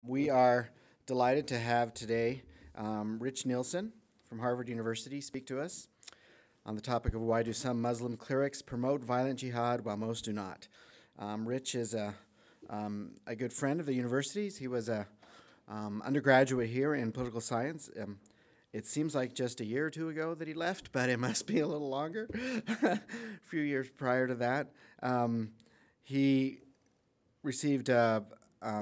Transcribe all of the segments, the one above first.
We are delighted to have today Rich Nielsen from Harvard University speak to us on the topic of why do some Muslim clerics promote violent jihad while most do not. Rich is a good friend of the university's. He was a undergraduate here in political science. It seems like just a year or two ago that he left, but it must be a little longer, a few years prior to that. He received a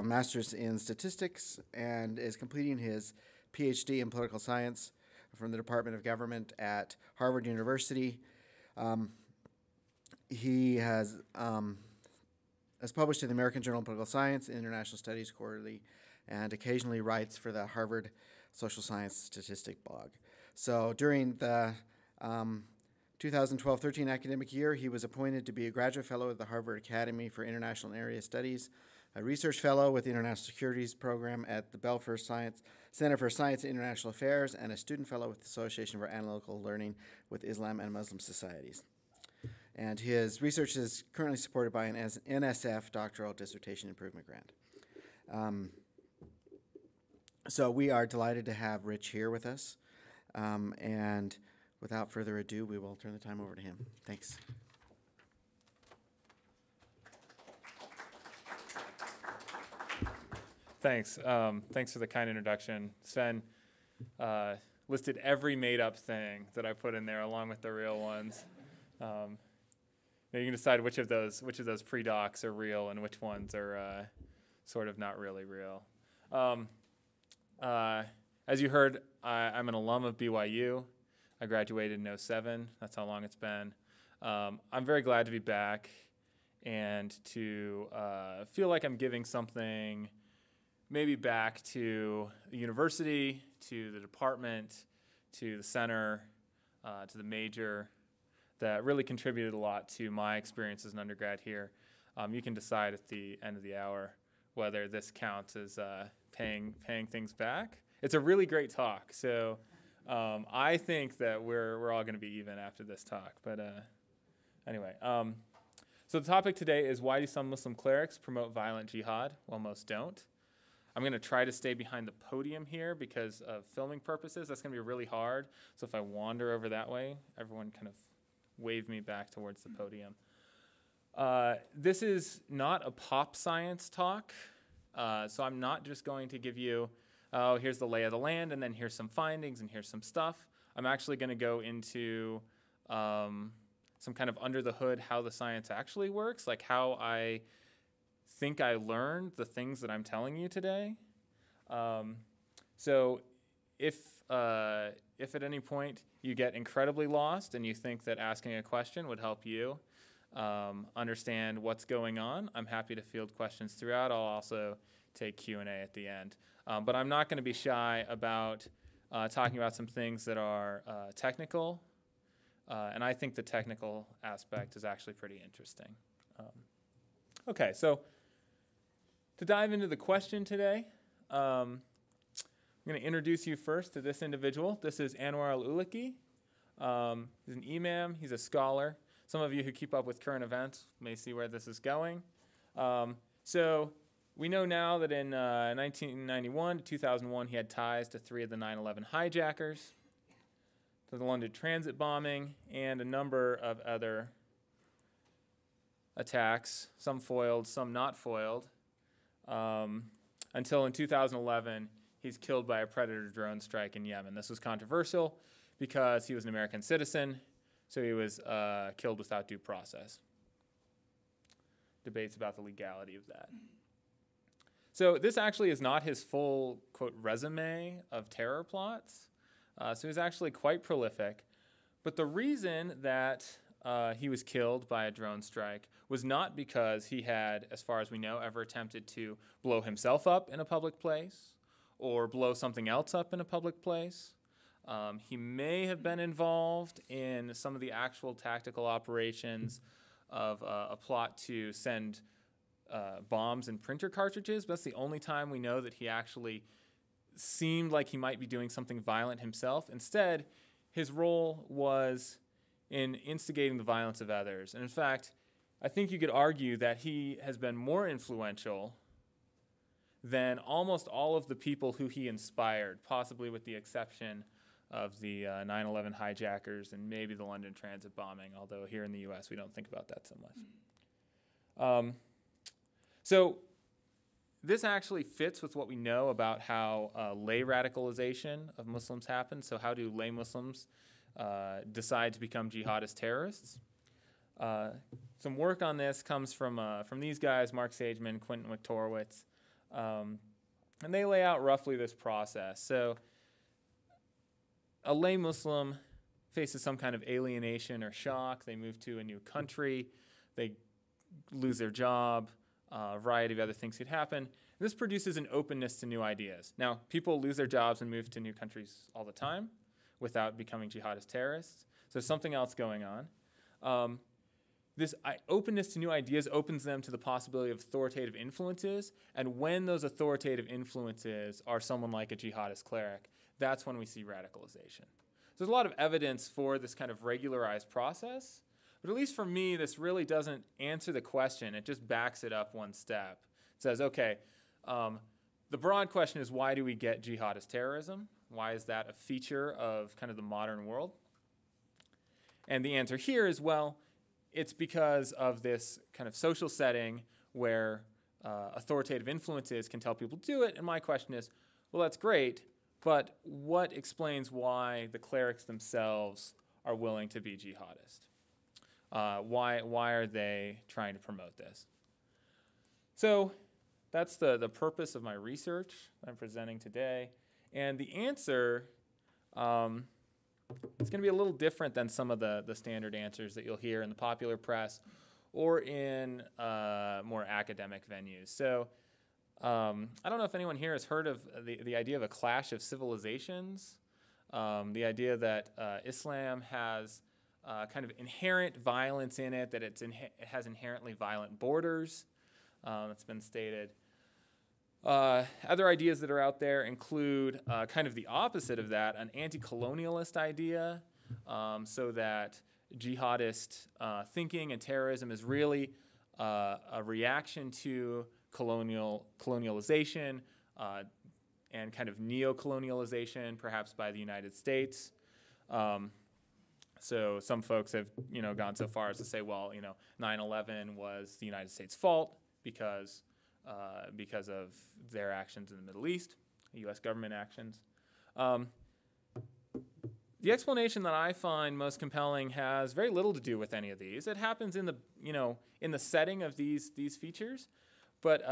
master's in statistics and is completing his PhD in political science from the Department of Government at Harvard University. He has published in the American Journal of Political Science, International Studies Quarterly, and occasionally writes for the Harvard Social Science Statistic blog. So during the 2012-13 academic year, he was appointed to be a graduate fellow at the Harvard Academy for International and Area Studies, a research fellow with the International Securities Program at the Belfer Center for Science and International Affairs, and a student fellow with the Association for Analytical Learning with Islam and Muslim Societies. And his research is currently supported by an NSF Doctoral Dissertation Improvement Grant. So we are delighted to have Rich here with us. And without further ado, we will turn the time over to him. Thanks. Thanks. Thanks for the kind introduction. Sven listed every made-up thing that I put in there along with the real ones. Now you can decide which of those pre-docs are real and which ones are sort of not really real. As you heard, I'm an alum of BYU. I graduated in 2007. That's how long it's been. I'm very glad to be back and to feel like I'm giving something maybe back to the university, to the department, to the center, to the major, that really contributed a lot to my experience as an undergrad here. You can decide at the end of the hour whether this counts as paying things back. It's a really great talk, so I think that we're all going to be even after this talk. But anyway, so the topic today is why do some Muslim clerics promote violent jihad while most don't? I'm going to try to stay behind the podium here because of filming purposes. That's going to be really hard. So if I wander over that way, everyone kind of wave me back towards the podium. This is not a pop science talk. So I'm not just going to give you, oh, here's the lay of the land, and then here's some findings, and here's some stuff. I'm actually going to go into some kind of under the hood how the science actually works, like how I think I learned the things that I'm telling you today. So if at any point you get incredibly lost and you think that asking a question would help you understand what's going on, I'm happy to field questions throughout. I'll also take Q&A at the end. But I'm not going to be shy about talking about some things that are technical, and I think the technical aspect is actually pretty interesting. Okay, so to dive into the question today, I'm going to introduce you first to this individual. This is Anwar al-Ulaki. He's an imam. He's a scholar. Some of you who keep up with current events may see where this is going. So we know now that in 1991 to 2001, he had ties to 3 of the 9/11 hijackers, to the London transit bombing, and a number of other attacks, some foiled, some not foiled, until in 2011, he's killed by a Predator drone strike in Yemen. This was controversial because he was an American citizen, so he was killed without due process. Debates about the legality of that. So this actually is not his full, quote, resume of terror plots. So he's actually quite prolific. But the reason that he was killed by a drone strike was not because he had, as far as we know, ever attempted to blow himself up in a public place or blow something else up in a public place. He may have been involved in some of the actual tactical operations of a plot to send bombs and printer cartridges, but that's the only time we know that he actually seemed like he might be doing something violent himself. Instead, his role was in instigating the violence of others. And in fact, I think you could argue that he has been more influential than almost all of the people who he inspired, possibly with the exception of the 9/11 hijackers and maybe the London Transit bombing, although here in the US we don't think about that so much. So this actually fits with what we know about how lay radicalization of Muslims happens. So how do lay Muslims decide to become jihadist terrorists? Some work on this comes from these guys, Mark Sageman, Quentin Wachtorowicz, and they lay out roughly this process. So a lay Muslim faces some kind of alienation or shock. They move to a new country. They lose their job. A variety of other things could happen. This produces an openness to new ideas. Now, people lose their jobs and move to new countries all the time without becoming jihadist terrorists. So there's something else going on. This openness to new ideas opens them to the possibility of authoritative influences, and when those authoritative influences are someone like a jihadist cleric, that's when we see radicalization. So there's a lot of evidence for this kind of regularized process, but at least for me, this really doesn't answer the question. It just backs it up one step. It says, okay, the broad question is, why do we get jihadist terrorism? Why is that a feature of kind of the modern world? And the answer here is, well, it's because of this kind of social setting where authoritative influences can tell people to do it. And my question is, well, that's great, but what explains why the clerics themselves are willing to be jihadist? Why are they trying to promote this? So that's the purpose of my research that I'm presenting today. And the answer it's going to be a little different than some of the standard answers that you'll hear in the popular press or in more academic venues. So I don't know if anyone here has heard of the idea of a clash of civilizations, the idea that Islam has kind of inherent violence in it, that it has inherently violent borders. It's been stated. Other ideas that are out there include kind of the opposite of that, an anti-colonialist idea, so that jihadist thinking and terrorism is really a reaction to colonialization and kind of neo-colonialization, perhaps by the United States. So some folks have gone so far as to say, well, 9/11 was the United States' fault because of their actions in the Middle East, U.S. government actions. The explanation that I find most compelling has very little to do with any of these. It happens in the setting of these features, but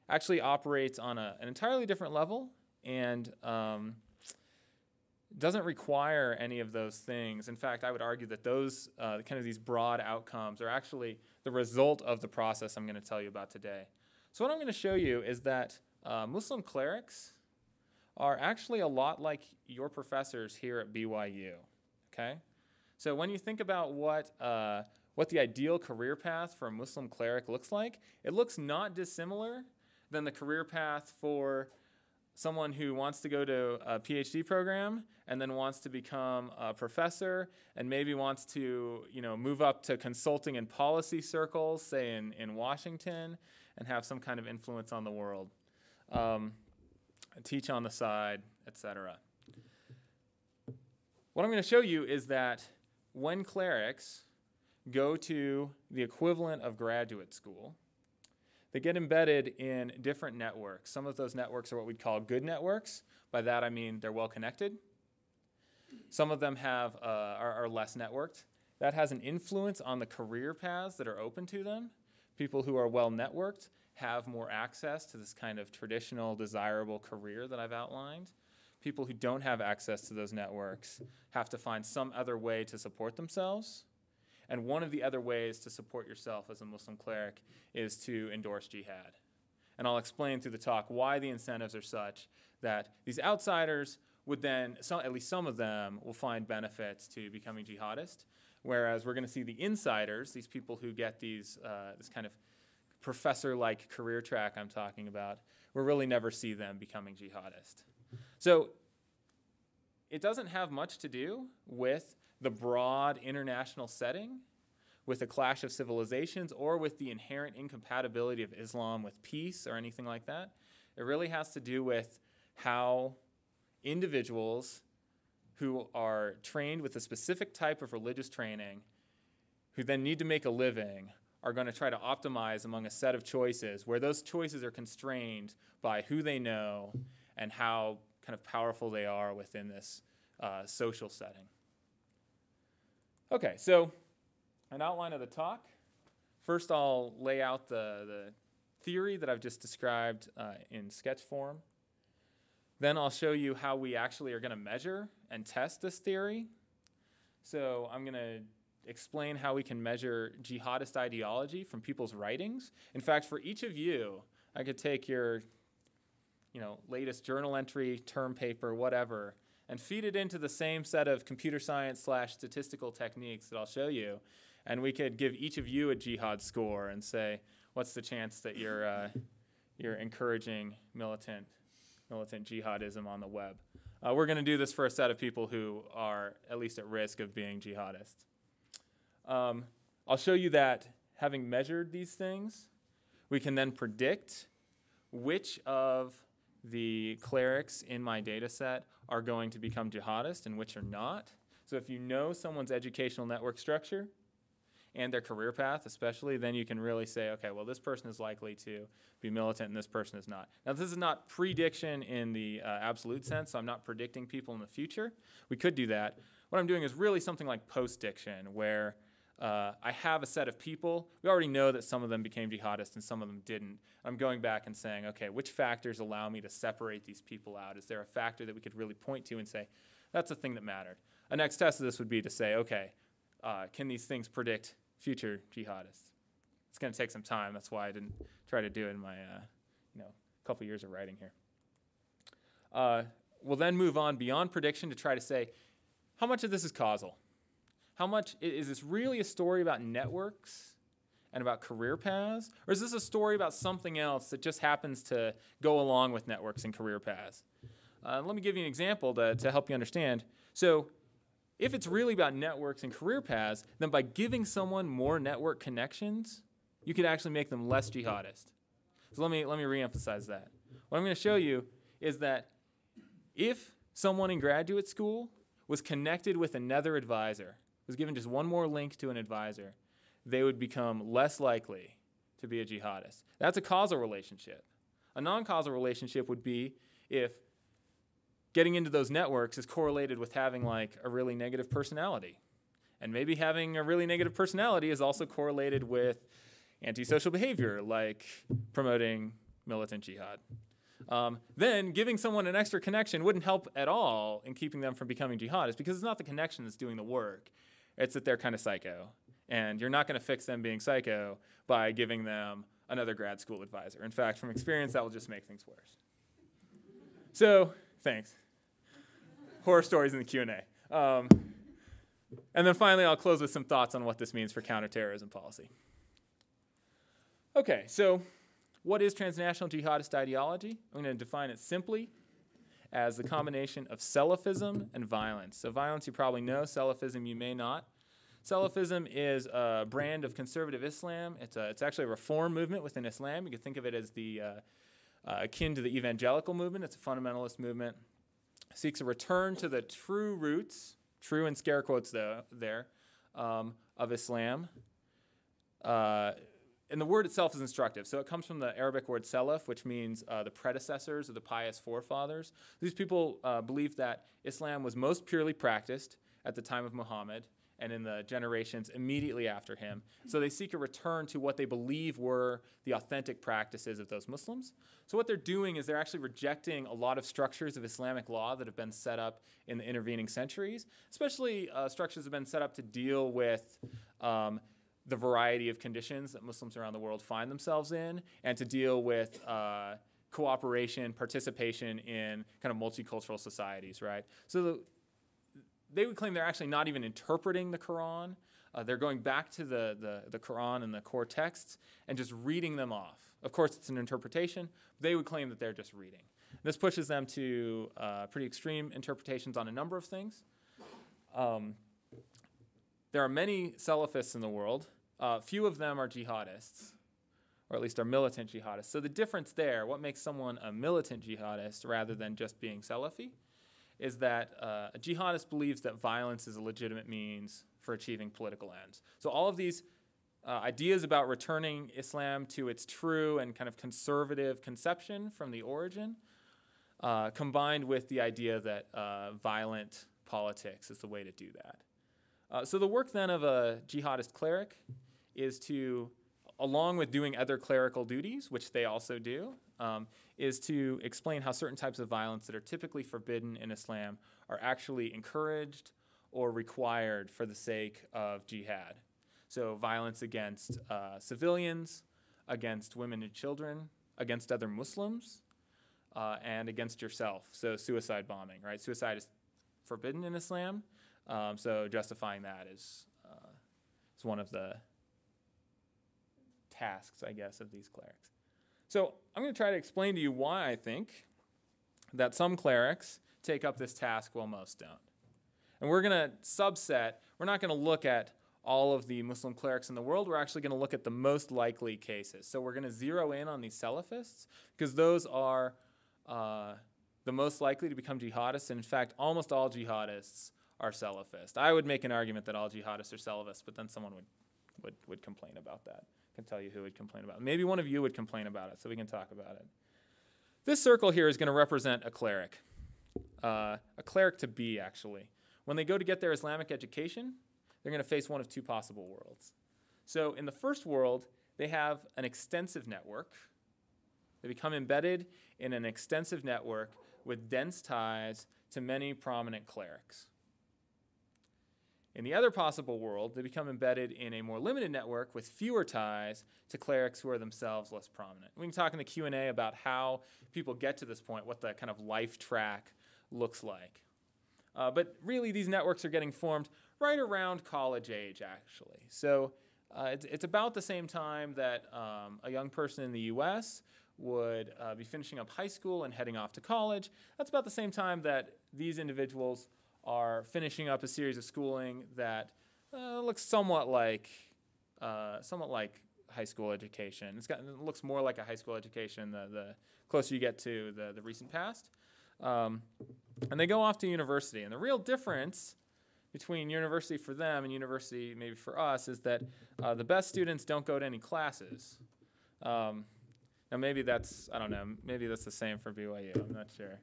actually operates on an entirely different level and doesn't require any of those things. In fact, I would argue that those kind of these broad outcomes are actually the result of the process I'm going to tell you about today. So what I'm going to show you is that Muslim clerics are actually a lot like your professors here at BYU, okay? So when you think about what the ideal career path for a Muslim cleric looks like, it looks not dissimilar than the career path for someone who wants to go to a PhD program and then wants to become a professor and maybe wants to move up to consulting and policy circles, say in Washington, and have some kind of influence on the world, teach on the side, etc. What I'm going to show you is that when clerics go to the equivalent of graduate school, they get embedded in different networks. Some of those networks are what we'd call good networks. By that I mean they're well connected. Some of them are less networked. That has an influence on the career paths that are open to them. People who are well networked have more access to this kind of traditional, desirable career that I've outlined. People who don't have access to those networks have to find some other way to support themselves. And one of the other ways to support yourself as a Muslim cleric is to endorse jihad. And I'll explain through the talk why the incentives are such that these outsiders would then, at least some of them, will find benefits to becoming jihadist, whereas we're going to see the insiders, these people who get this kind of professor-like career track I'm talking about, we'll really never see them becoming jihadist. So it doesn't have much to do with the broad international setting, with a clash of civilizations, or with the inherent incompatibility of Islam with peace or anything like that. It really has to do with how individuals who are trained with a specific type of religious training, who then need to make a living, are going to try to optimize among a set of choices where those choices are constrained by who they know and how kind of powerful they are within this social setting. Okay, so an outline of the talk. First, I'll lay out the theory that I've just described in sketch form. Then I'll show you how we actually are going to measure and test this theory. So I'm going to explain how we can measure jihadist ideology from people's writings. In fact, for each of you, I could take your latest journal entry, term paper, whatever, and feed it into the same set of computer science / statistical techniques that I'll show you. And we could give each of you a jihad score and say, what's the chance that you're encouraging militant jihadism on the web? We're going to do this for a set of people who are at least at risk of being jihadists. I'll show you that having measured these things, we can then predict which of the clerics in my data set are going to become jihadists and which are not. So if you know someone's educational network structure and their career path especially, then you can really say, okay, well, this person is likely to be militant and this person is not. Now, this is not prediction in the absolute sense, so I'm not predicting people in the future. We could do that. What I'm doing is really something like post-diction, where I have a set of people. We already know that some of them became jihadists and some of them didn't. I'm going back and saying, okay, which factors allow me to separate these people out? Is there a factor that we could really point to and say, that's the thing that mattered? A next test of this would be to say, okay, can these things predict future jihadists? It's going to take some time. That's why I didn't try to do it in my couple years of writing here. We'll then move on beyond prediction to try to say, how much of this is causal? How much is this really a story about networks and about career paths? Or is this a story about something else that just happens to go along with networks and career paths? Let me give you an example to help you understand. So if it's really about networks and career paths, then by giving someone more network connections, you could actually make them less jihadist. So let me reemphasize that. What I'm going to show you is that if someone in graduate school was connected with another advisor, was given just one more link to an advisor, they would become less likely to be a jihadist. That's a causal relationship. A non-causal relationship would be if getting into those networks is correlated with having like a really negative personality. And maybe having a really negative personality is also correlated with antisocial behavior, like promoting militant jihad. Then giving someone an extra connection wouldn't help at all in keeping them from becoming jihadists, because it's not the connection that's doing the work. It's that they're kind of psycho. And you're not going to fix them being psycho by giving them another grad school advisor. In fact, from experience, that will just make things worse. So, thanks. Horror stories in the Q&A. And then finally, I'll close with some thoughts on what this means for counterterrorism policy. Okay, so what is transnational jihadist ideology? I'm going to define it simply as the combination of Salafism and violence. So violence you probably know, Salafism you may not. Salafism is a brand of conservative Islam. It's actually a reform movement within Islam. You could think of it as the akin to the evangelical movement. It's a fundamentalist movement. It seeks a return to the true roots, true in scare quotes there, of Islam. And the word itself is instructive. So it comes from the Arabic word salaf, which means the predecessors or the pious forefathers. These people believed that Islam was most purely practiced at the time of Muhammad and in the generations immediately after him. So they seek a return to what they believe were the authentic practices of those Muslims. So what they're doing is they're actually rejecting a lot of structures of Islamic law that have been set up in the intervening centuries, especially structures that have been set up to deal with the variety of conditions that Muslims around the world find themselves in, and to deal with cooperation, participation in kind of multicultural societies, right? So they would claim they're actually not even interpreting the Quran. They're going back to the Quran and the core texts and just reading them off. Of course, it's an interpretation. But they would claim that they're just reading. This pushes them to pretty extreme interpretations on a number of things. There are many Salafists in the world. Few of them are jihadists. or at least are militant jihadists. So the difference there, what makes someone a militant jihadist rather than just being Salafi, is that a jihadist believes that violence is a legitimate means for achieving political ends. So all of these ideas about returning Islam to its true and kind of conservative conception from the origin, combined with the idea that violent politics is the way to do that. So the work then of a jihadist cleric is to, along with doing other clerical duties, which they also do, is to explain how certain types of violence that are typically forbidden in Islam are actually encouraged or required for the sake of jihad. So violence against civilians, against women and children, against other Muslims, and against yourself. So suicide bombing, right? Suicide is forbidden in Islam, so justifying that is one of the tasks, I guess, of these clerics. So I'm going to try to explain to you why I think that some clerics take up this task while most don't. And we're going to subset, we're not going to look at all of the Muslim clerics in the world, we're actually going to look at the most likely cases. So we're going to zero in on these Salafists, because those are the most likely to become jihadists, and in fact, almost all jihadists are Salafist. I would make an argument that all jihadists are Salafists, but then someone would complain about that. I can tell you who would complain about it. Maybe one of you would complain about it, so we can talk about it. This circle here is going to represent a cleric to be, actually. When they go to get their Islamic education, they're going to face one of two possible worlds. So in the first world, they have an extensive network. They become embedded in an extensive network with dense ties to many prominent clerics. In the other possible world, they become embedded in a more limited network with fewer ties to clerics who are themselves less prominent. We can talk in the Q&A about how people get to this point, what the kind of life track looks like. But really, these networks are getting formed right around college age, actually. So it's about the same time that a young person in the US would be finishing up high school and heading off to college. That's about the same time that these individuals are finishing up a series of schooling that looks somewhat like high school education. It looks more like a high school education the closer you get to the recent past. And they go off to university. And the real difference between university for them and university maybe for us is that the best students don't go to any classes. Now maybe that's, I don't know, maybe that's the same for BYU, I'm not sure.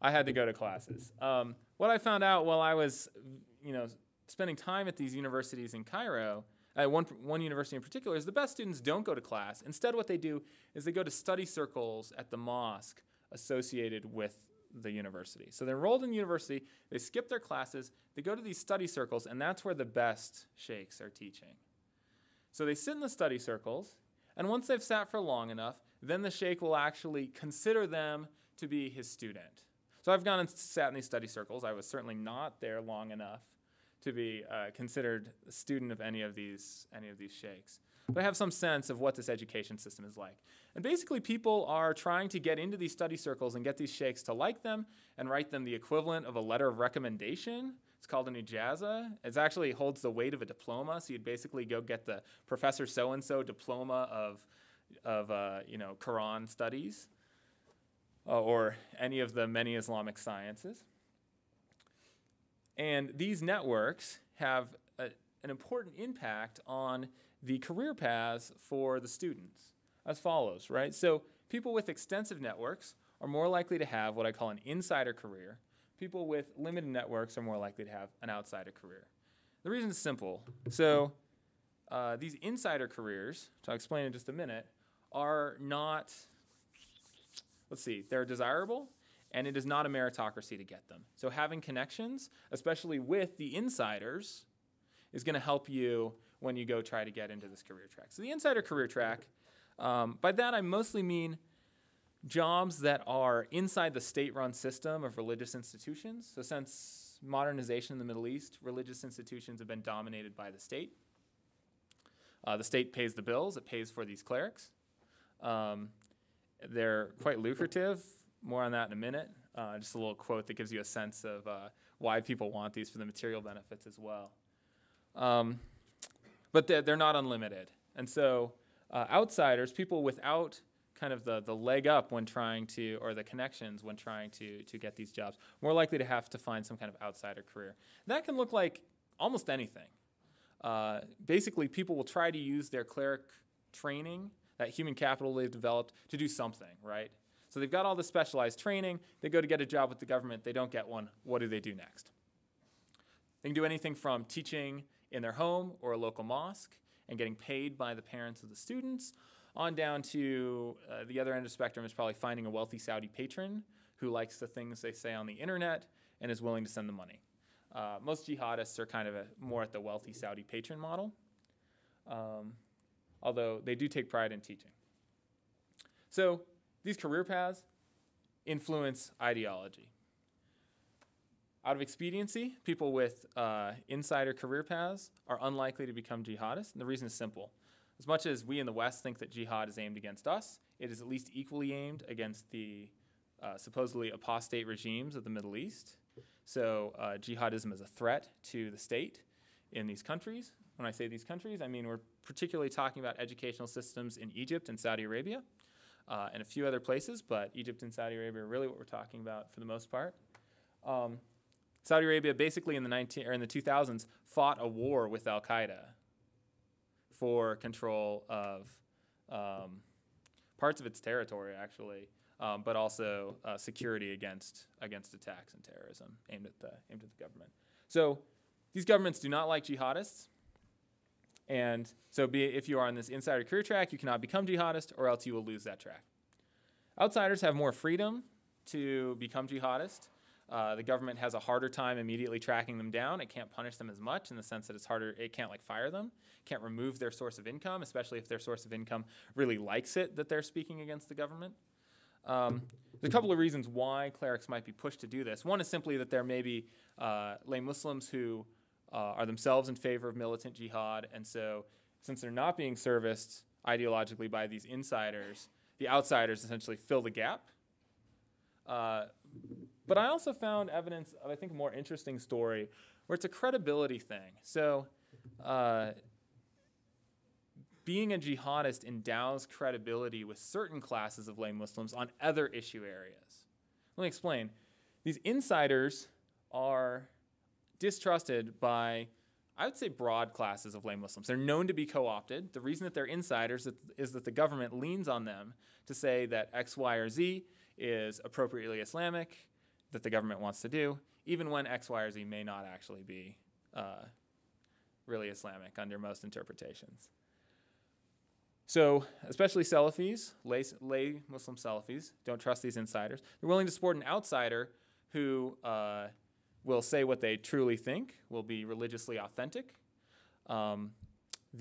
I had to go to classes. What I found out while I was, spending time at these universities in Cairo, one university in particular, is the best students don't go to class. Instead, what they do is they go to study circles at the mosque associated with the university. So they're enrolled in the university, they skip their classes, they go to these study circles, and that's where the best sheikhs are teaching. So they sit in the study circles, and once they've sat for long enough, then the sheikh will actually consider them to be his student. So I've gone and sat in these study circles. I was certainly not there long enough to be considered a student of any of these sheikhs. But I have some sense of what this education system is like. And basically, people are trying to get into these study circles and get these sheikhs to like them and write them the equivalent of a letter of recommendation. It's called an ijaza. It actually holds the weight of a diploma. So you'd basically go get the Professor so-and-so diploma of Quran studies or any of the many Islamic sciences. And these networks have an important impact on the career paths for the students as follows, right? So people with extensive networks are more likely to have what I call an insider career. People with limited networks are more likely to have an outsider career. The reason is simple. So these insider careers, which I'll explain in just a minute, are not, they're desirable, and it is not a meritocracy to get them. So having connections, especially with the insiders, is going to help you when you go try to get into this career track. So the insider career track, by that I mostly mean jobs that are inside the state-run system of religious institutions. So since modernization in the Middle East, religious institutions have been dominated by the state. The state pays the bills. It pays for these clerics. They're quite lucrative. More on that in a minute. Just a little quote that gives you a sense of why people want these for the material benefits as well. But they're not unlimited. And so outsiders, people without kind of the leg up when trying to, or the connections when trying to get these jobs, more likely to have to find some kind of outsider career. That can look like almost anything. Basically, people will try to use their cleric training, that human capital they've developed, to do something, right? So they've got all this specialized training. They go to get a job with the government. They don't get one. What do they do next? They can do anything from teaching in their home or a local mosque and getting paid by the parents of the students, on down to the other end of the spectrum is probably finding a wealthy Saudi patron who likes the things they say on the internet and is willing to send the money. Most jihadists are kind of more at the wealthy Saudi patron model, although they do take pride in teaching. So these career paths influence ideology. Out of expediency, people with insider career paths are unlikely to become jihadists, and the reason is simple. As much as we in the West think that jihad is aimed against us, it is at least equally aimed against the supposedly apostate regimes of the Middle East. So jihadism is a threat to the state in these countries. When I say these countries, I mean we're particularly talking about educational systems in Egypt and Saudi Arabia and a few other places, but Egypt and Saudi Arabia are really what we're talking about for the most part. Saudi Arabia basically in the 2000s fought a war with Al-Qaeda for control of parts of its territory, actually, but also security against attacks and terrorism aimed at the government. So these governments do not like jihadists, and so if you are on this insider career track, you cannot become jihadist, or else you will lose that track. Outsiders have more freedom to become jihadist. The government has a harder time immediately tracking them down. It can't punish them as much in the sense that it's harder. It can't fire them. Can't remove their source of income, especially if their source of income really likes it that they're speaking against the government. There's a couple of reasons why clerics might be pushed to do this. One is simply that there may be lay Muslims who are themselves in favor of militant jihad, and so since they're not being serviced ideologically by these insiders, the outsiders essentially fill the gap. But I also found evidence of, I think, a more interesting story where it's a credibility thing. So being a jihadist endows credibility with certain classes of lay Muslims on other issue areas. Let me explain. These insiders are distrusted by, I would say, broad classes of lay Muslims. They're known to be co-opted. The reason that they're insiders is that the government leans on them to say that X, Y, or Z is appropriately Islamic, that the government wants to do, even when X, Y, or Z may not actually be really Islamic under most interpretations. So especially Salafis, lay Muslim Salafis, don't trust these insiders. They're willing to support an outsider who will say what they truly think, will be religiously authentic. The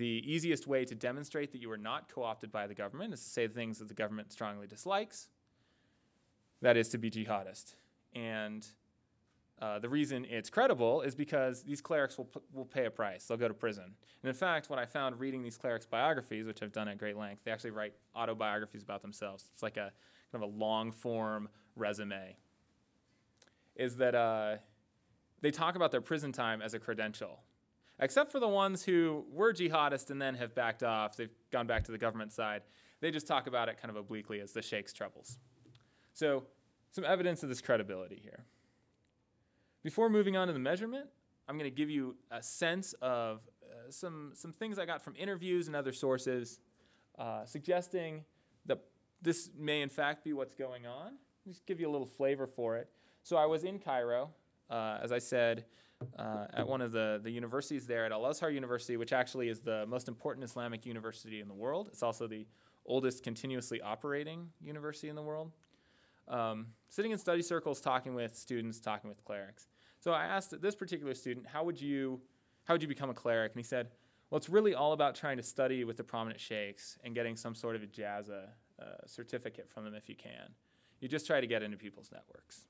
easiest way to demonstrate that you are not co-opted by the government is to say things that the government strongly dislikes. That is to be jihadist. And the reason it's credible is because these clerics will pay a price. They'll go to prison. And in fact, what I found reading these clerics' biographies, which I've done at great length, they actually write autobiographies about themselves. It's like a kind of a long-form resume, is that they talk about their prison time as a credential. Except for the ones who were jihadists and then have backed off, they've gone back to the government side, they just talk about it kind of obliquely as the sheikh's troubles. So some evidence of this credibility here. Before moving on to the measurement, I'm going to give you a sense of some things I got from interviews and other sources suggesting that this may in fact be what's going on. Just give you a little flavor for it. So I was in Cairo, as I said, at one of the universities there at Al-Azhar University, which actually is the most important Islamic university in the world. It's also the oldest continuously operating university in the world. Sitting in study circles, talking with students, talking with clerics. So I asked this particular student, how would you become a cleric? And he said, well, it's really all about trying to study with the prominent sheikhs and getting some sort of ijaza certificate from them if you can. You just try to get into people's networks.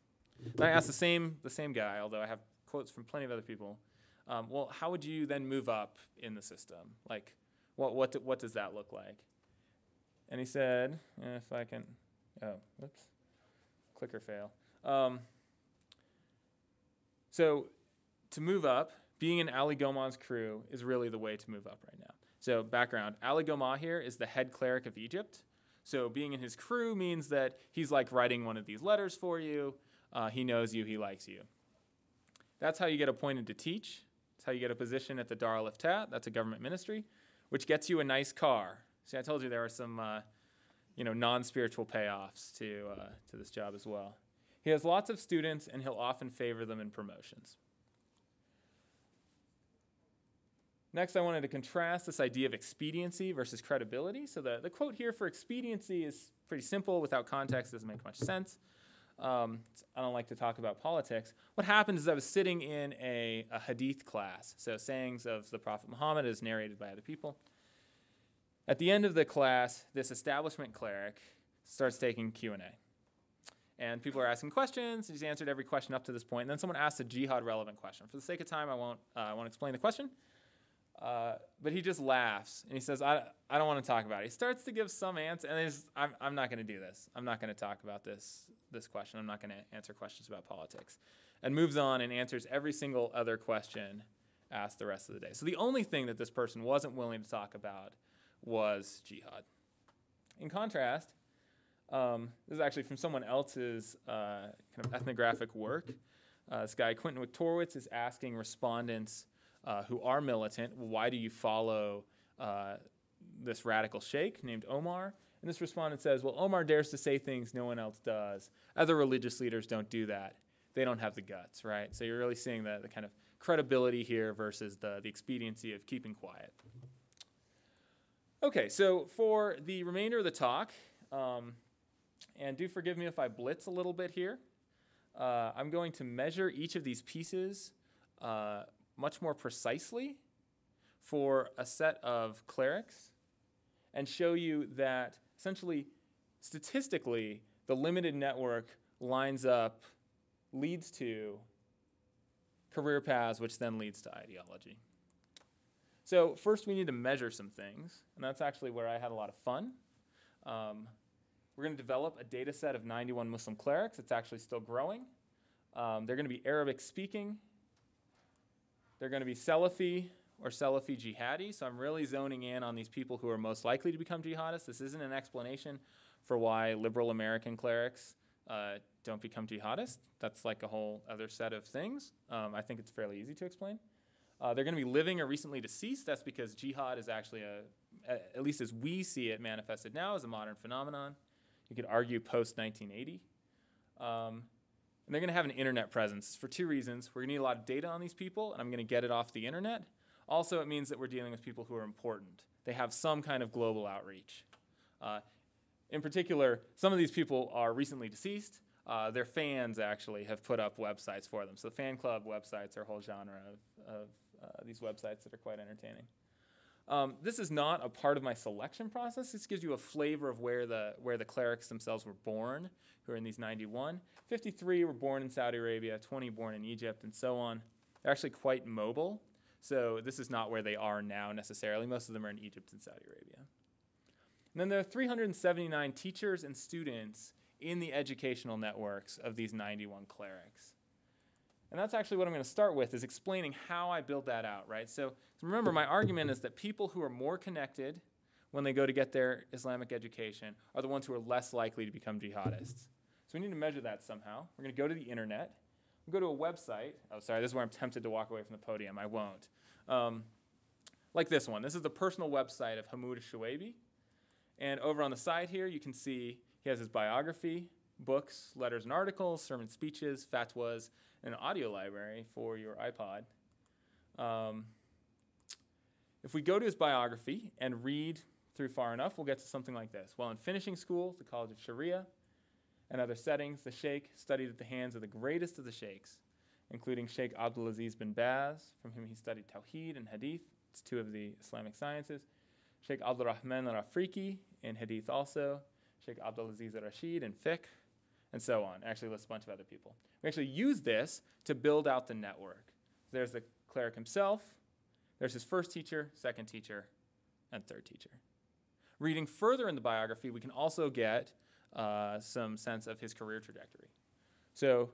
And I asked the same guy, although I have quotes from plenty of other people. Well, how would you then move up in the system? Like, what does that look like? And he said, if I can, whoops, clicker fail. So to move up, being in Ali Goman's crew is really the way to move up right now. So background, Ali Gomahir is the head cleric of Egypt. So being in his crew means that he's like writing one of these letters for you. He knows you, he likes you. That's how you get appointed to teach. That's how you get a position at the Dar al-Iftat. That's a government ministry, which gets you a nice car. See, I told you there are some non-spiritual payoffs to this job as well. He has lots of students, and he'll often favor them in promotions. Next, I wanted to contrast this idea of expediency versus credibility. So the quote here for expediency is pretty simple. Without context, it doesn't make much sense. I don't like to talk about politics. What happened is I was sitting in a hadith class, so sayings of the Prophet Muhammad as narrated by other people. At the end of the class, this establishment cleric starts taking Q&A. And people are asking questions. He's answered every question up to this point. And then someone asks a jihad relevant question. For the sake of time, I won't explain the question. But he just laughs, and he says, I don't want to talk about it. He starts to give some answer, and I'm not going to do this. I'm not going to talk about this question. I'm not going to answer questions about politics. And moves on and answers every single other question asked the rest of the day. So the only thing that this person wasn't willing to talk about was jihad. In contrast, this is actually from someone else's kind of ethnographic work. This guy, Quentin Wiktorowicz, is asking respondents who are militant, why do you follow this radical sheikh named Omar? And this respondent says, well, Omar dares to say things no one else does. Other religious leaders don't do that. They don't have the guts, right? So you're really seeing the kind of credibility here versus the expediency of keeping quiet. Okay, so for the remainder of the talk, and do forgive me if I blitz a little bit here, I'm going to measure each of these pieces much more precisely for a set of clerics and show you that essentially, statistically, the limited network leads to career paths, which then leads to ideology. So first we need to measure some things, and that's actually where I had a lot of fun. We're going to develop a data set of 91 Muslim clerics. It's actually still growing. They're going to be Arabic speaking. They're going to be Salafi or Salafi jihadi. So I'm really zoning in on these people who are most likely to become jihadists. This isn't an explanation for why liberal American clerics don't become jihadists. That's like a whole other set of things. I think it's fairly easy to explain. They're going to be living or recently deceased. That's because jihad is actually, at least as we see it manifested now, is a modern phenomenon. You could argue post-1980. And they're going to have an internet presence for two reasons. We're going to need a lot of data on these people, and I'm going to get it off the internet. Also, it means that we're dealing with people who are important. They have some kind of global outreach. In particular, some of these people are recently deceased. Their fans actually have put up websites for them. So fan club websites are a whole genre of these websites that are quite entertaining. This is not a part of my selection process. This gives you a flavor of where the clerics themselves were born, who are in these 91. 53 were born in Saudi Arabia, 20 born in Egypt, and so on. They're actually quite mobile. So this is not where they are now necessarily. Most of them are in Egypt and Saudi Arabia. And then there are 379 teachers and students in the educational networks of these 91 clerics. And that's actually what I'm going to start with, is explaining how I build that out, right? So remember, my argument is that people who are more connected when they go to get their Islamic education are the ones who are less likely to become jihadists. So we need to measure that somehow. We're going to go to the internet. We'll go to a website. Oh, sorry, this is where I'm tempted to walk away from the podium. I won't. Like this one. This is the personal website of Hamoud Shuaibi. And over on the side here, you can see he has his biography, books, letters and articles, sermon speeches, fatwas, and an audio library for your iPod. If we go to his biography and read through far enough, we'll get to something like this. While in finishing school, the College of Sharia, and other settings, the sheikh studied at the hands of the greatest of the sheikhs, including Sheikh Abdulaziz bin Baz, from whom he studied Tawheed and Hadith. It's two of the Islamic sciences. Sheikh Abdul Rahman al-Afriqi in Hadith also. Sheikh Abdulaziz al-Rashid in Fiqh, and so on. Actually lists a bunch of other people. We actually use this to build out the network. There's the cleric himself. There's his first teacher, second teacher, and third teacher. Reading further in the biography, we can also get some sense of his career trajectory. So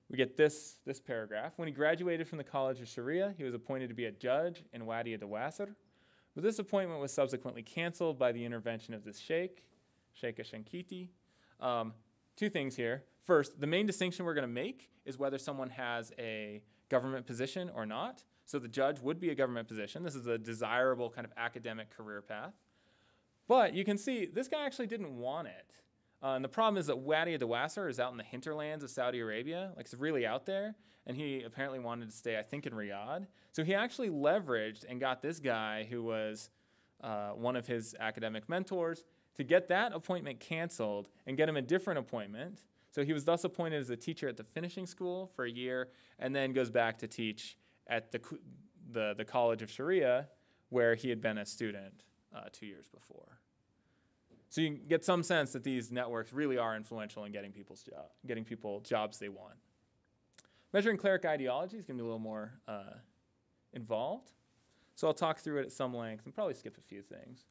we get this paragraph. When he graduated from the College of Sharia, he was appointed to be a judge in Wadi ad-Dawasir, But this appointment was subsequently canceled by the intervention of this sheikh, Sheikh Shankiti. Two things here. First, the main distinction we're going to make is whether someone has a government position or not. So the judge would be a government position. This is a desirable kind of academic career path. But you can see this guy actually didn't want it. And the problem is that Wadi Adawasser is out in the hinterlands of Saudi Arabia, like it's really out there, and he apparently wanted to stay, I think, in Riyadh. So he actually leveraged and got this guy who was one of his academic mentors to get that appointment canceled and get him a different appointment. So he was thus appointed as a teacher at the finishing school for a year and then goes back to teach at the College of Sharia where he had been a student 2 years before. So you can get some sense that these networks really are influential in getting people jobs they want. Measuring cleric ideology is going to be a little more involved. So I'll talk through it at some length and probably skip a few things.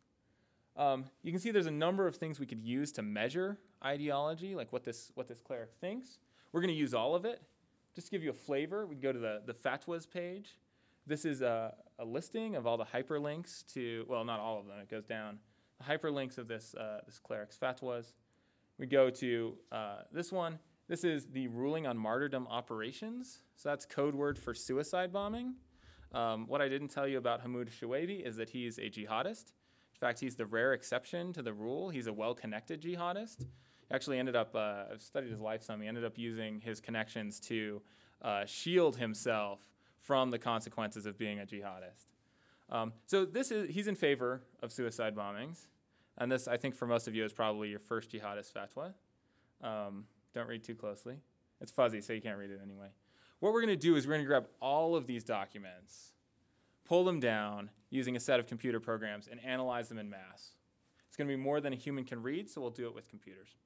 You can see there's a number of things we could use to measure ideology, like what this cleric thinks. We're going to use all of it. Just to give you a flavor, we can go to the fatwas page. This is a listing of all the hyperlinks to, well, not all of them, it goes down. The hyperlinks of this cleric's fatwas. We go to this one. This is the ruling on martyrdom operations. So that's code word for suicide bombing. What I didn't tell you about Hamoud Shawaibi is that he's a jihadist. In fact, he's the rare exception to the rule. He's a well-connected jihadist. He actually ended up, I've studied his life some, he ended up using his connections to shield himself from the consequences of being a jihadist. So he's in favor of suicide bombings. And this, I think, for most of you is probably your first jihadist fatwa. Don't read too closely. It's fuzzy, so you can't read it anyway. What we're going to do is we're going to grab all of these documents, pull them down using a set of computer programs, and analyze them in mass. It's going to be more than a human can read, so we'll do it with computers.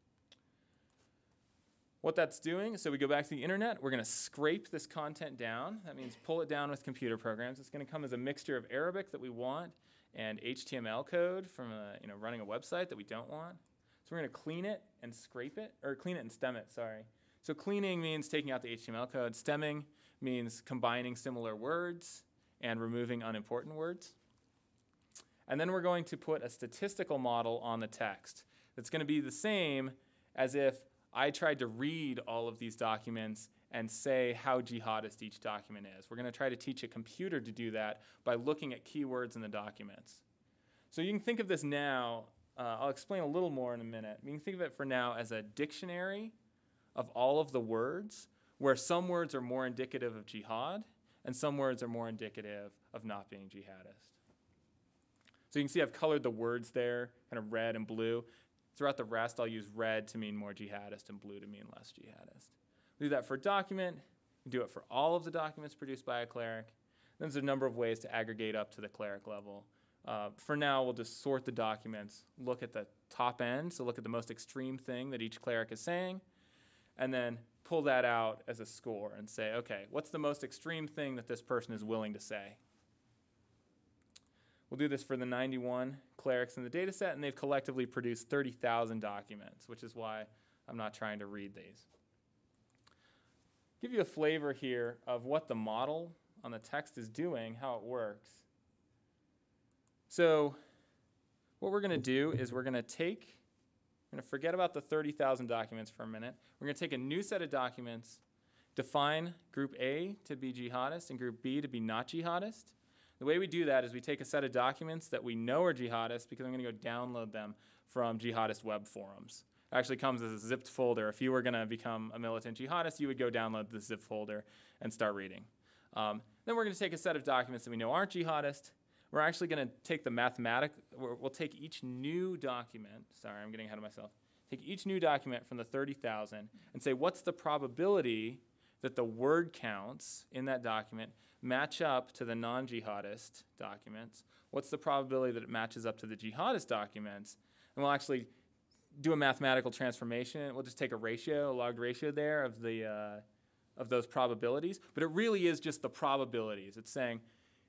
What that's doing, so we go back to the internet, we're going to scrape this content down. That means pull it down with computer programs. It's going to come as a mixture of Arabic that we want and HTML code from running a website that we don't want. So we're going to clean it and scrape it, or clean it and stem it, sorry. So cleaning means taking out the HTML code. Stemming means combining similar words and removing unimportant words. And then we're going to put a statistical model on the text. That's going to be the same as if I tried to read all of these documents and say how jihadist each document is. We're going to try to teach a computer to do that by looking at keywords in the documents. So you can think of this now, I'll explain a little more in a minute. You can think of it for now as a dictionary of all of the words, where some words are more indicative of jihad and some words are more indicative of not being jihadist. So you can see I've colored the words there, kind of red and blue. Throughout the rest, I'll use red to mean more jihadist and blue to mean less jihadist. We'll do that for a document. We do it for all of the documents produced by a cleric. Then there's a number of ways to aggregate up to the cleric level. For now, we'll just sort the documents, look at the top end, so look at the most extreme thing that each cleric is saying, and then pull that out as a score and say, okay, what's the most extreme thing that this person is willing to say? We'll do this for the 91 clerics in the data set, and they've collectively produced 30,000 documents, which is why I'm not trying to read these. Give you a flavor here of what the model on the text is doing, how it works. So what we're going to do is we're going to forget about the 30,000 documents for a minute. We're going to take a new set of documents, define group A to be jihadist and group B to be not jihadist. The way we do that is we take a set of documents that we know are jihadist because I'm going to go download them from jihadist web forums. It actually comes as a zipped folder. If you were going to become a militant jihadist, you would go download the zip folder and start reading. Then we're going to take a set of documents that we know aren't jihadist. We're actually going to take we'll take each new document, sorry, I'm getting ahead of myself, take each new document from the 30,000 and say what's the probability that the word counts in that document match up to the non-jihadist documents? What's the probability that it matches up to the jihadist documents? And we'll actually do a mathematical transformation. We'll just take a ratio, a logged ratio there of those probabilities. But it really is just the probabilities. It's saying,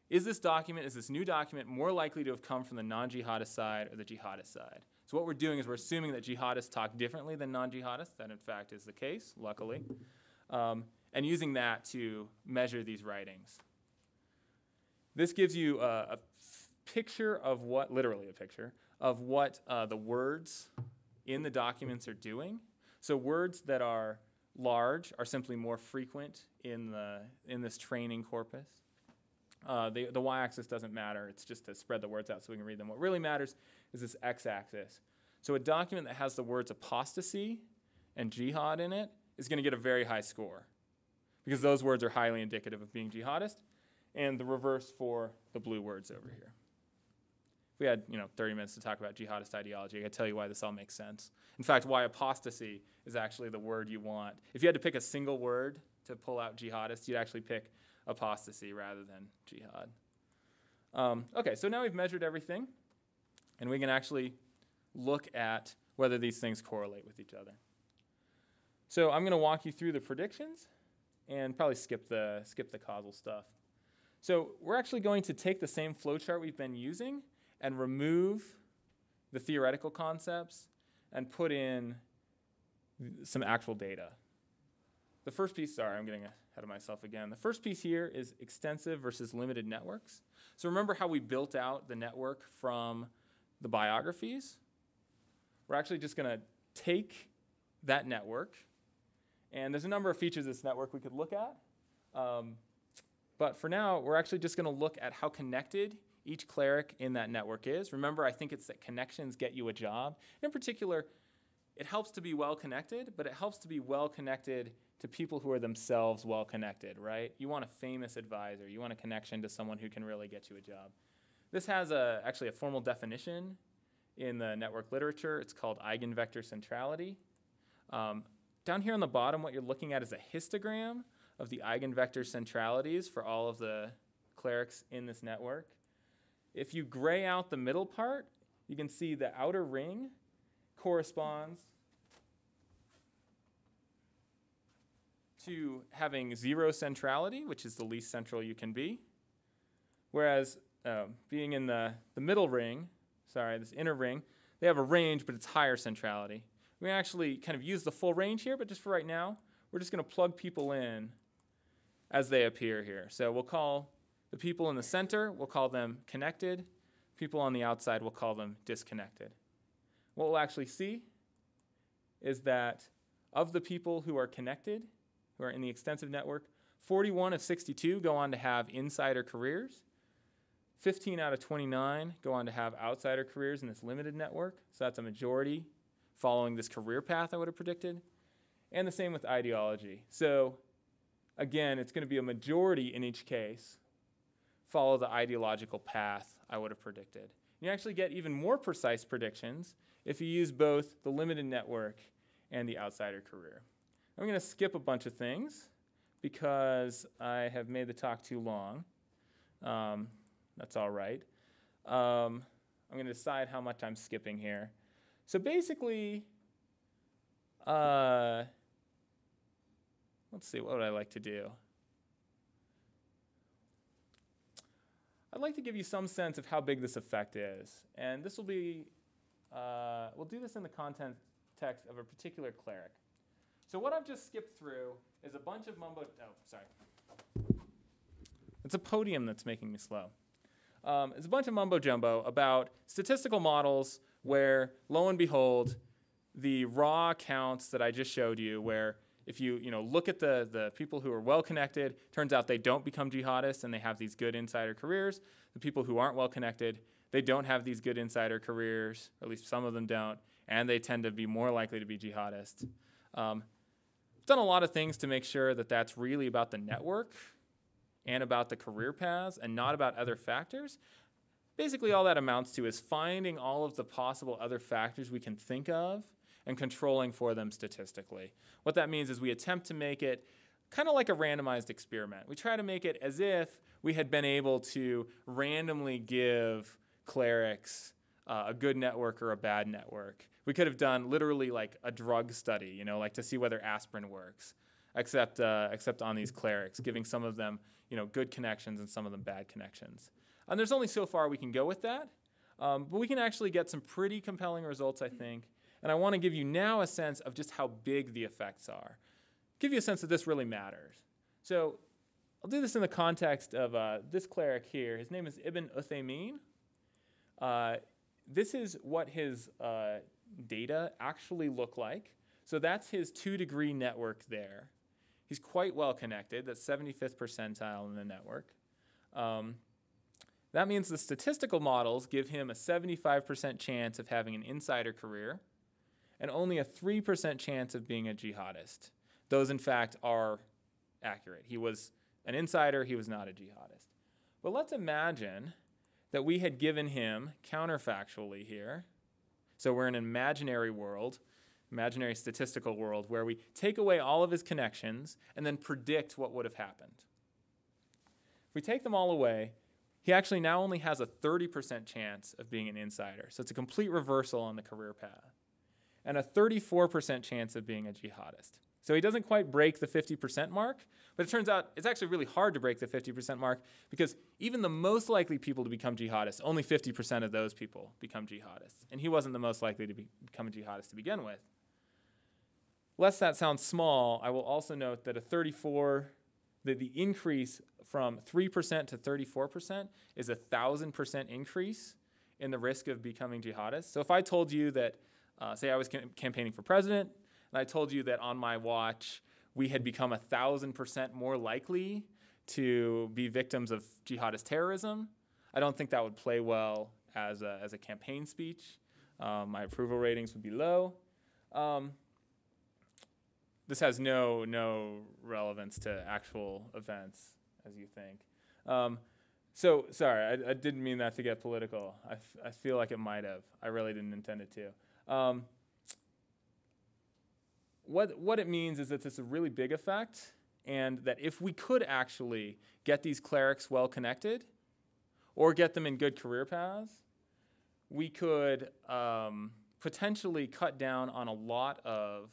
is this new document more likely to have come from the non-jihadist side or the jihadist side? So what we're doing is we're assuming that jihadists talk differently than non-jihadists. That, in fact, is the case, luckily. And using that to measure these writings. This gives you picture of what, literally a picture, of what the words in the documents are doing. So words that are large are simply more frequent in this training corpus. The y-axis doesn't matter. It's just to spread the words out so we can read them. What really matters is this x-axis. So a document that has the words apostasy and jihad in it is going to get a very high score because those words are highly indicative of being jihadist, and the reverse for the blue words over here. If we had 30 minutes to talk about jihadist ideology, I could tell you why this all makes sense. In fact, why apostasy is actually the word you want. If you had to pick a single word to pull out jihadist, you'd actually pick apostasy rather than jihad. Okay, so now we've measured everything, and we can actually look at whether these things correlate with each other. So I'm going to walk you through the predictions and probably skip the causal stuff. So we're actually going to take the same flowchart we've been using and remove the theoretical concepts and put in some actual data. The first piece, sorry, I'm getting ahead of myself again. The first piece here is extensive versus limited networks. So remember how we built out the network from the biographies? We're actually just going to take that network, and there's a number of features of this network we could look at. But for now, we're actually just going to look at how connected each cleric in that network is. Remember, I think it's that connections get you a job. In particular, it helps to be well connected, but it helps to be well connected to people who are themselves well connected, right? You want a famous advisor. You want a connection to someone who can really get you a job. This has actually a formal definition in the network literature. It's called eigenvector centrality. Down here on the bottom, what you're looking at is a histogram of the eigenvector centralities for all of the clerics in this network. If you gray out the middle part, you can see the outer ring corresponds to having 0 centrality, which is the least central you can be, whereas being in the middle ring, this inner ring, they have a range, but it's higher centrality. We can actually kind of use the full range here, but just for right now, we're just going to plug people in as they appear here. So we'll call the people in the center, we'll call them connected. People on the outside, we'll call them disconnected. What we'll actually see is that of the people who are connected, who are in the extensive network, 41 of 62 go on to have insider careers. 15 out of 29 go on to have outsider careers in this limited network. So that's a majority following this career path I would have predicted. And the same with ideology. So again, it's going to be a majority in each case follow the ideological path I would have predicted. You actually get even more precise predictions if you use both the limited network and the outsider career. I'm going to skip a bunch of things because I have made the talk too long. That's all right. I'm going to decide how much I'm skipping here. So basically, let's see, what would I like to do? I'd like to give you some sense of how big this effect is. And this will be, we'll do this in the context of a particular cleric. So what I've just skipped through is a bunch of it's a podium that's making me slow. It's a bunch of mumbo jumbo about statistical models where, lo and behold, the raw counts that I just showed you, where if you look at the people who are well connected, turns out they don't become jihadists and they have these good insider careers. The people who aren't well connected, they don't have these good insider careers, or at least some of them don't, and they tend to be more likely to be jihadists. I've done a lot of things to make sure that that's really about the network and about the career paths and not about other factors. Basically, all that amounts to is finding all of the possible other factors we can think of and controlling for them statistically. What that means is we attempt to make it kind of like a randomized experiment. We try to make it as if we had been able to randomly give clerics a good network or a bad network. We could have done literally like a drug study, like to see whether aspirin works, except on these clerics, giving some of them good connections and some of them bad connections. And there's only so far we can go with that, but we can actually get some pretty compelling results, I think. And I want to give you now a sense of just how big the effects are. Give you a sense that this really matters. So I'll do this in the context of this cleric here. His name is Ibn Uthaymin. This is what his data actually look like. So that's his 2-degree network there. He's quite well connected. That's 75th percentile in the network. That means the statistical models give him a 75% chance of having an insider career and only a 3% chance of being a jihadist. Those, in fact, are accurate. He was an insider. He was not a jihadist. But let's imagine that we had given him counterfactually here. So we're in an imaginary world, imaginary statistical world, where we take away all of his connections and then predict what would have happened. If we take them all away, he actually now only has a 30% chance of being an insider. So it's a complete reversal on the career path. And a 34% chance of being a jihadist. So he doesn't quite break the 50% mark, but it turns out it's actually really hard to break the 50% mark because even the most likely people to become jihadists, only 50% of those people become jihadists. And he wasn't the most likely to become a jihadist to begin with. Lest that sounds small, I will also note that the increase from 3% to 34% is a 1,000% increase in the risk of becoming jihadists. So if I told you that, say I was campaigning for president, and I told you that on my watch we had become 1,000% more likely to be victims of jihadist terrorism, I don't think that would play well as a campaign speech. My approval ratings would be low. This has no relevance to actual events, as you think. So sorry, I didn't mean that to get political. I feel like it might have. I really didn't intend it to. What it means is that it's a really big effect, and that if we could actually get these clerics well connected, or get them in good career paths, we could potentially cut down on a lot of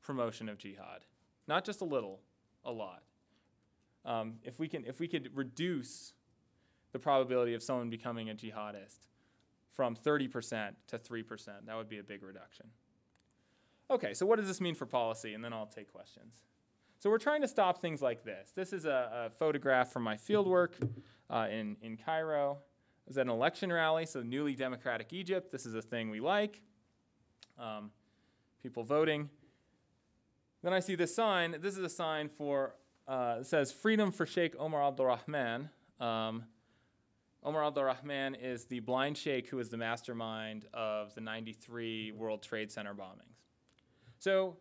promotion of jihad. Not just a little, a lot. If we could reduce the probability of someone becoming a jihadist from 30% to 3%, that would be a big reduction. Okay, so what does this mean for policy? And then I'll take questions. So we're trying to stop things like this. This is a photograph from my fieldwork in Cairo. It was at an election rally, so newly democratic Egypt. This is a thing we like. People voting. Then I see this sign. This is a sign for, it says, Freedom for Sheikh Omar Abdulrahman. Omar Abdulrahman is the blind sheikh who was the mastermind of the 93 World Trade Center bombings. So,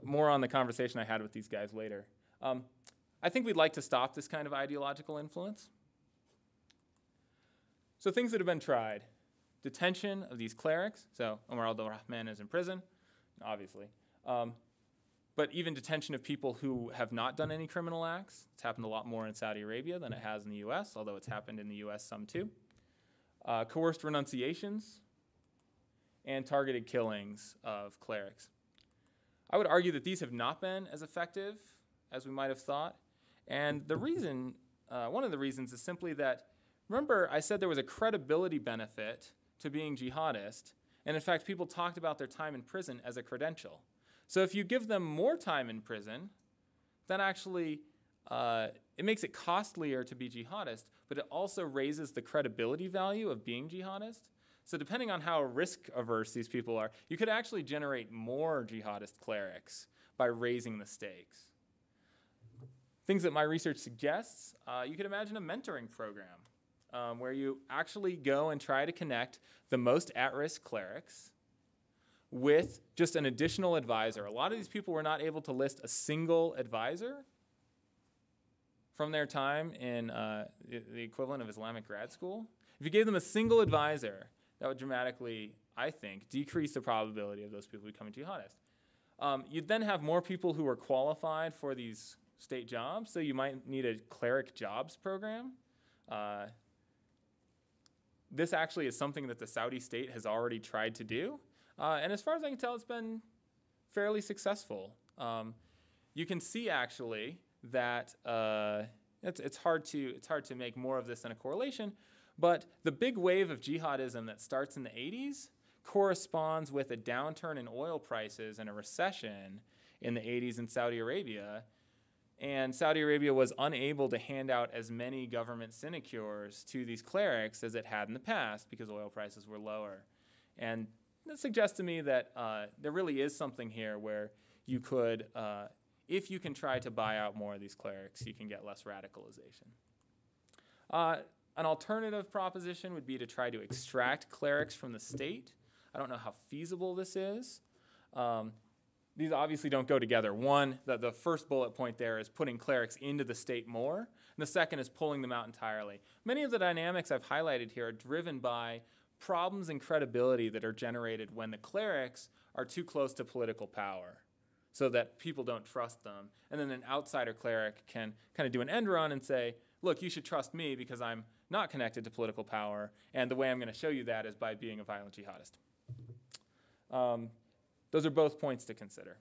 more on the conversation I had with these guys later. I think we'd like to stop this kind of ideological influence. So things that have been tried. Detention of these clerics. So Omar Abdulrahman is in prison, obviously. But even detention of people who have not done any criminal acts. It's happened a lot more in Saudi Arabia than it has in the US, although it's happened in the US some too. Coerced renunciations and targeted killings of clerics. I would argue that these have not been as effective as we might have thought. And the reason, one of the reasons is simply that, remember I said there was a credibility benefit to being jihadist, and in fact people talked about their time in prison as a credential. So if you give them more time in prison, then actually it makes it costlier to be jihadist, but it also raises the credibility value of being jihadist. So depending on how risk-averse these people are, you could actually generate more jihadist clerics by raising the stakes. Things that my research suggests, you could imagine a mentoring program where you actually go and try to connect the most at-risk clerics with just an additional advisor. A lot of these people were not able to list a single advisor from their time in the equivalent of Islamic grad school. If you gave them a single advisor, that would dramatically, I think, decrease the probability of those people becoming jihadists. You'd then have more people who are qualified for these state jobs, so you might need a cleric jobs program. This actually is something that the Saudi state has already tried to do, and as far as I can tell, it's been fairly successful. You can see actually that it's hard to make more of this than a correlation, but the big wave of jihadism that starts in the 80s corresponds with a downturn in oil prices and a recession in the 80s in Saudi Arabia. And Saudi Arabia was unable to hand out as many government sinecures to these clerics as it had in the past because oil prices were lower. And that suggests to me that there really is something here where you could, if you can try to buy out more of these clerics, you can get less radicalization. An alternative proposition would be to try to extract clerics from the state. I don't know how feasible this is. These obviously don't go together. One, the first bullet point there is putting clerics into the state more, and the second is pulling them out entirely. Many of the dynamics I've highlighted here are driven by problems in credibility that are generated when the clerics are too close to political power so that people don't trust them. And then an outsider cleric can kind of do an end run and say, look, you should trust me because I'm not connected to political power, and the way I'm going to show you that is by being a violent jihadist. Those are both points to consider.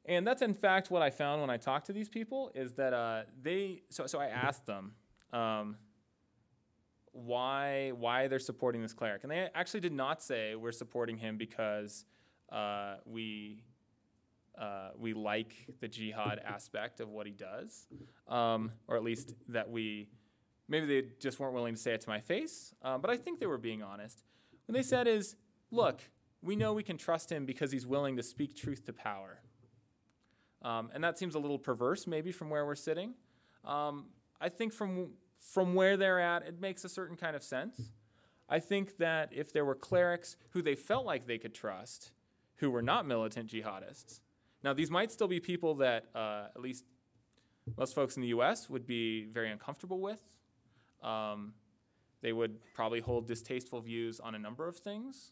And that's in fact what I found when I talked to these people is that so I asked them why they're supporting this cleric. And they actually did not say we're supporting him because we like the jihad aspect of what he does, or at least that maybe they just weren't willing to say it to my face, but I think they were being honest. What they said is, look, we know we can trust him because he's willing to speak truth to power. And that seems a little perverse maybe from where we're sitting. I think from where they're at, it makes a certain kind of sense. I think that if there were clerics who they felt like they could trust, who were not militant jihadists, now these might still be people that at least most folks in the US would be very uncomfortable with. They would probably hold distasteful views on a number of things.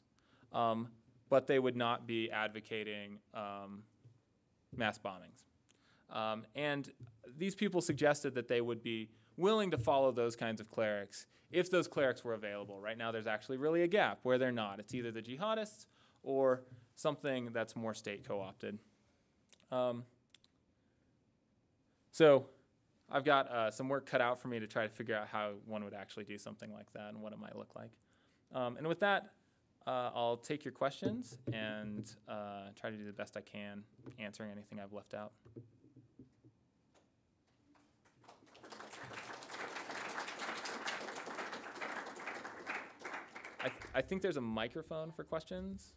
But they would not be advocating mass bombings. And these people suggested that they would be willing to follow those kinds of clerics if those clerics were available. Right now there's actually really a gap where they're not. It's either the jihadists or something that's more state co-opted. So I've got some work cut out for me to try to figure out how one would actually do something like that and what it might look like. And with that, I'll take your questions and try to do the best I can answering anything I've left out. I think there's a microphone for questions.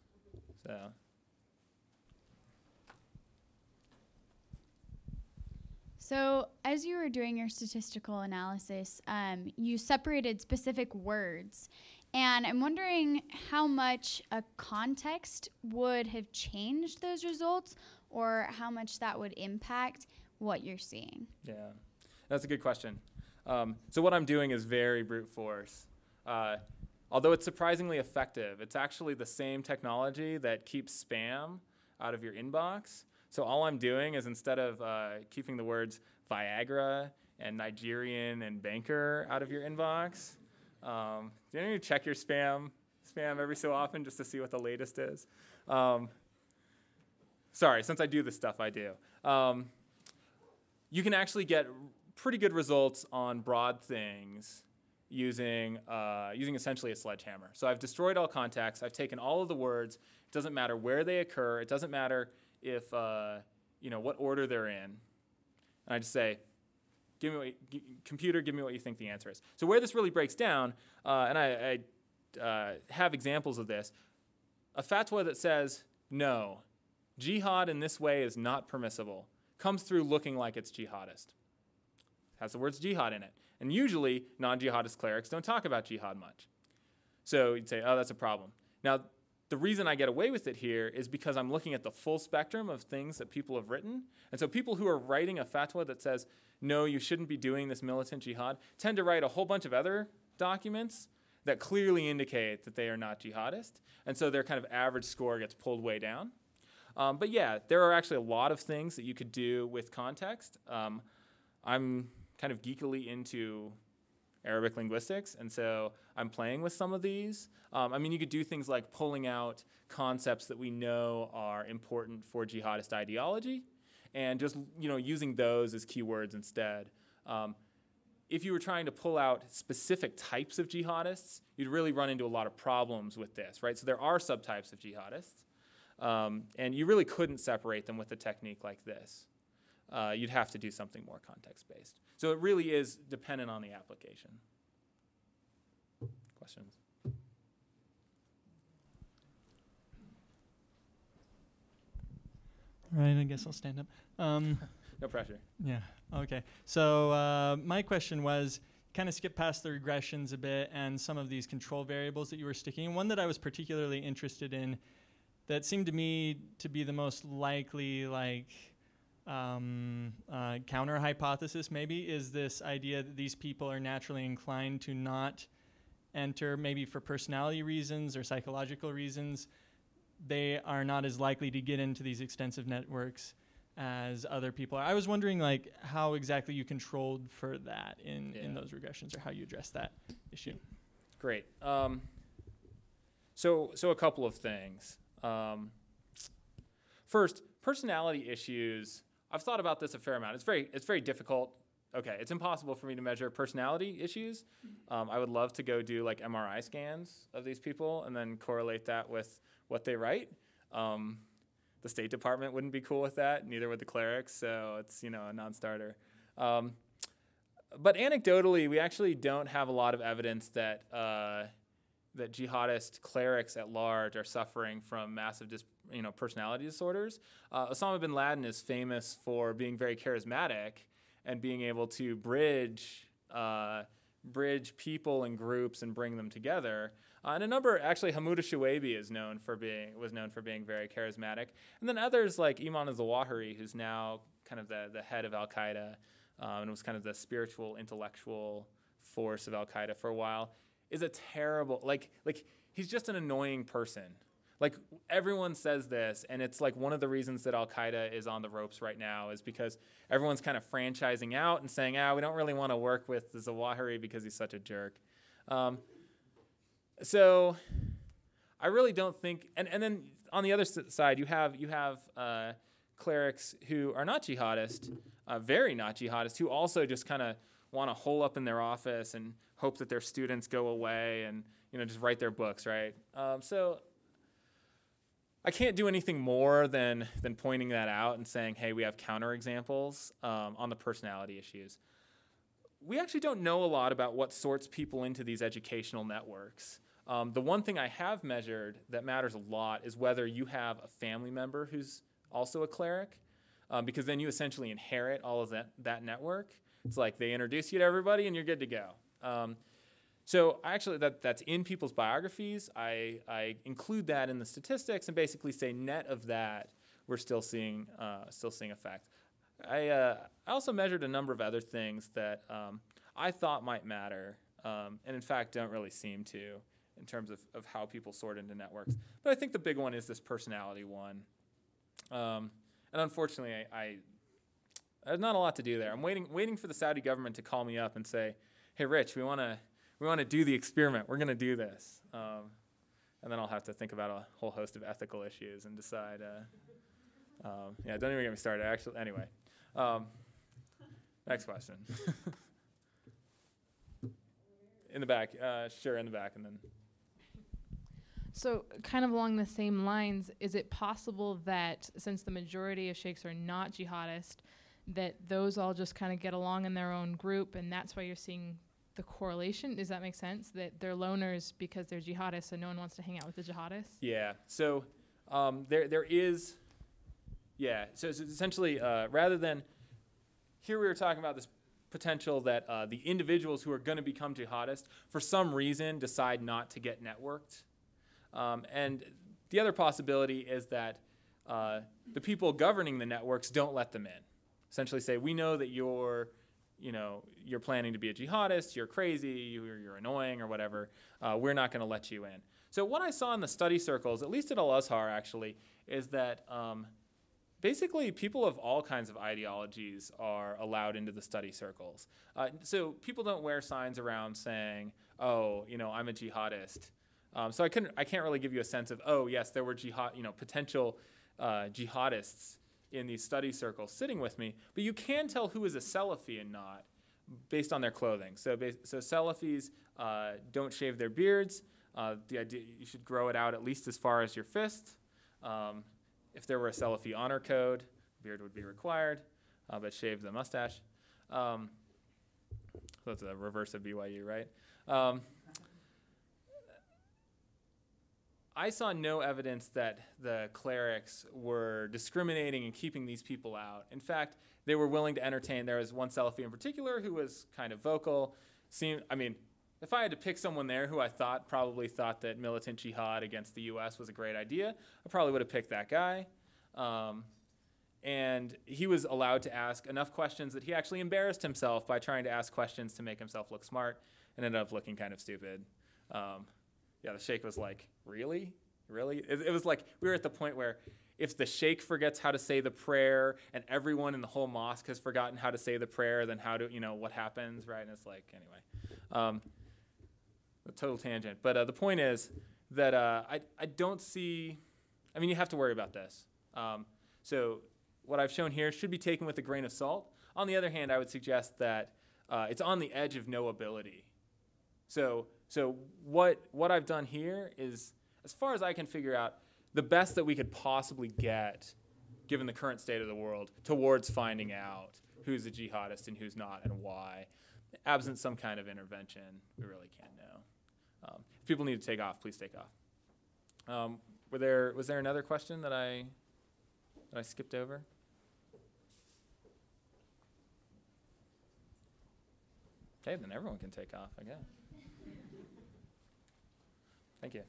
So as you were doing your statistical analysis, you separated specific words. And I'm wondering how much a context would have changed those results or how much that would impact what you're seeing. Yeah, that's a good question. So what I'm doing is very brute force. Although it's surprisingly effective, it's actually the same technology that keeps spam out of your inbox. So all I'm doing is instead of keeping the words Viagra and Nigerian and banker out of your inbox, do you check your spam every so often just to see what the latest is? Sorry, since I do this stuff, I do. You can actually get pretty good results on broad things using essentially a sledgehammer. So I've destroyed all context. I've taken all of the words. It doesn't matter where they occur. It doesn't matter if what order they're in. And I just say, computer, give me what you think the answer is. So where this really breaks down, and I have examples of this, a fatwa that says, no, jihad in this way is not permissible, comes through looking like it's jihadist. Has the words jihad in it. And usually, non-jihadist clerics don't talk about jihad much. So you'd say, oh, that's a problem. Now, the reason I get away with it here is because I'm looking at the full spectrum of things that people have written. And so people who are writing a fatwa that says, no, you shouldn't be doing this militant jihad, tend to write a whole bunch of other documents that clearly indicate that they are not jihadist. And so their kind of average score gets pulled way down. But yeah, there are actually a lot of things that you could do with context. I'm kind of geekily into Arabic linguistics, and so I'm playing with some of these. I mean, you could do things like pulling out concepts that we know are important for jihadist ideology and just using those as keywords instead. If you were trying to pull out specific types of jihadists, you'd really run into a lot of problems with this, right? So there are subtypes of jihadists, and you really couldn't separate them with a technique like this. you'd have to do something more context-based. So it really is dependent on the application. Questions? All right, I guess I'll stand up. No pressure. Yeah, okay. So my question was, kind of skip past the regressions a bit and some of these control variables that you were sticking in. One that I was particularly interested in that seemed to me to be the most likely counter hypothesis maybe is this idea that these people are naturally inclined to not enter, maybe for personality reasons or psychological reasons. They are not as likely to get into these extensive networks as other people are. I was wondering how exactly you controlled for that in those regressions, or how you address that issue. Great. So a couple of things. First, personality issues. I've thought about this a fair amount. It's very difficult. Okay, it's impossible for me to measure personality issues. I would love to go do MRI scans of these people and then correlate that with what they write. The State Department wouldn't be cool with that, neither would the Clerics, so it's a non-starter. But anecdotally, we actually don't have a lot of evidence that that jihadist clerics at large are suffering from massive personality disorders. Osama bin Laden is famous for being very charismatic and being able to bridge people and groups and bring them together. And actually, Hamoud al-Shuaibi was known for being very charismatic. And then others like Imam al-Zawahiri, who's now kind of the head of Al-Qaeda and was kind of the spiritual, intellectual force of Al-Qaeda for a while, is a terrible, he's just an annoying person. Everyone says this, and it's one of the reasons that Al-Qaeda is on the ropes right now is because everyone's kind of franchising out and saying, we don't really want to work with the Zawahiri because he's such a jerk. So I really don't think, and then on the other side, you have clerics who are not jihadist, very not jihadist, who also just kind of want to hole up in their office and hope that their students go away and just write their books, right? So I can't do anything more than pointing that out and saying, hey, we have counterexamples on the personality issues. We actually don't know a lot about what sorts people into these educational networks. The one thing I have measured that matters a lot is whether you have a family member who's also a cleric, because then you essentially inherit all of that network. It's like they introduce you to everybody and you're good to go. So actually, that's in people's biographies. I include that in the statistics and basically say net of that, we're still seeing effect. I also measured a number of other things that I thought might matter, and in fact don't really seem to in terms of how people sort into networks. But I think the big one is this personality one. And unfortunately, there's not a lot to do there. I'm waiting for the Saudi government to call me up and say, hey, Rich, we want to do the experiment. We're going to do this. And then I'll have to think about a whole host of ethical issues and decide. Don't even get me started. Actually, anyway. Next question. In the back. Sure, in the back, and then. So kind of along the same lines, is it possible that since the majority of sheikhs are not jihadist, that those all just kind of get along in their own group, and that's why you're seeing the correlation? Does that make sense? That they're loners because they're jihadists and no one wants to hang out with the jihadists? Yeah. So there is, so it's essentially, rather than, here we were talking about this potential that the individuals who are going to become jihadists, for some reason, decide not to get networked. And the other possibility is that the people governing the networks don't let them in. Essentially say, we know that you're planning to be a jihadist, you're crazy, you're annoying or whatever, we're not going to let you in. So what I saw in the study circles, at least at Al-Azhar actually, is that basically people of all kinds of ideologies are allowed into the study circles. So people don't wear signs around saying, I'm a jihadist. So I can't really give you a sense of, yes, there were potential jihadists in these study circles sitting with me, but you can tell who is a Salafi and not based on their clothing. So Salafis don't shave their beards. The idea you should grow it out at least as far as your fist. If there were a Salafi honor code, beard would be required. but shaved the mustache. That's a reverse of BYU, right? I saw no evidence that the clerics were discriminating and keeping these people out. In fact, they were willing to entertain. There was one Salafi in particular who was kind of vocal. If I had to pick someone there who I probably thought that militant jihad against the U.S. was a great idea, I probably would have picked that guy. And he was allowed to ask enough questions that he actually embarrassed himself by trying to ask questions to make himself look smart and ended up looking kind of stupid. The sheikh was like, really? It was like we were at the point where if the sheikh forgets how to say the prayer and everyone in the whole mosque has forgotten how to say the prayer, then what happens, right? And it's like, anyway, a total tangent. But the point is that I don't see, you have to worry about this. So what I've shown here should be taken with a grain of salt. On the other hand, I would suggest that it's on the edge of knowability. So what I've done here is, as far as I can figure out, the best that we could possibly get, given the current state of the world, towards finding out who's a jihadist and who's not and why. Absent some kind of intervention, we really can't know. If people need to take off, please take off. Was there another question that I skipped over? Okay, then everyone can take off, I guess. Thank you.